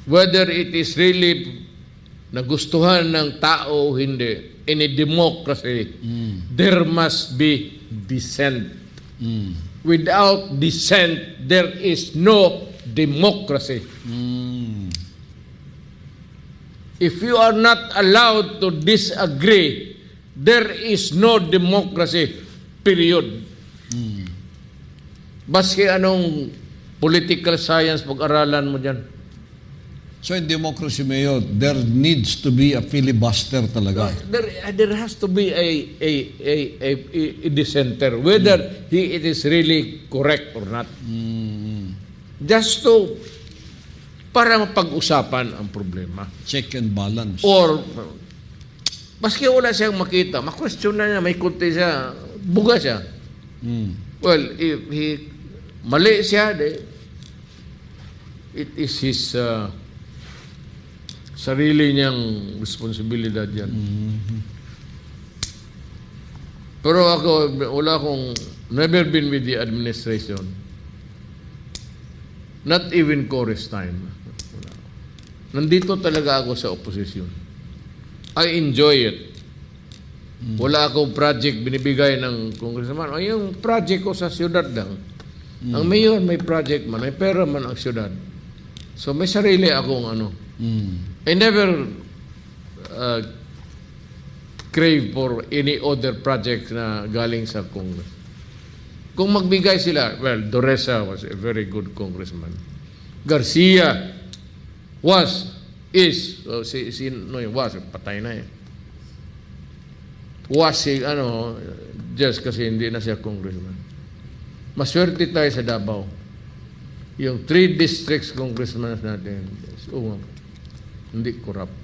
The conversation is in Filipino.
whether it is really nagustuhan ng tao o hindi, in a democracy, there must be dissent. Without dissent, there is no democracy. If you are not allowed to disagree, there is no democracy, period. Baski anong political science pag-aralan mo dyan. So in democracy, Mayor, there needs to be a filibuster talaga. There has to be a dissenter, whether it is really correct or not. Just to, para mapag-usapan ang problema. Check and balance. Or, maski wala siyang makita, ma-question na niya, may kunti siya, buga siya. Well, if mali siya, it is his sarili niyang responsibilidad yan. Pero ako, wala akong, never been with the administration. Not even chorus time. Nandito talaga ako sa opposition. I enjoy it. Wala akong project binibigay ng congressman. Ay, yung project ko sa siyudad lang. Ang mayor may project man, may pera man ang siyudad. So may sarili akong ano. I never crave for any other project na galing sa Congress. Kung magbigay sila, well, Doresa was a very good congressman. Garcia is, patay na eh. Just kasi hindi na siya congressman. Maswerte tayo sa Davao. Yung 3 districts congressman natin, hindi corrupt.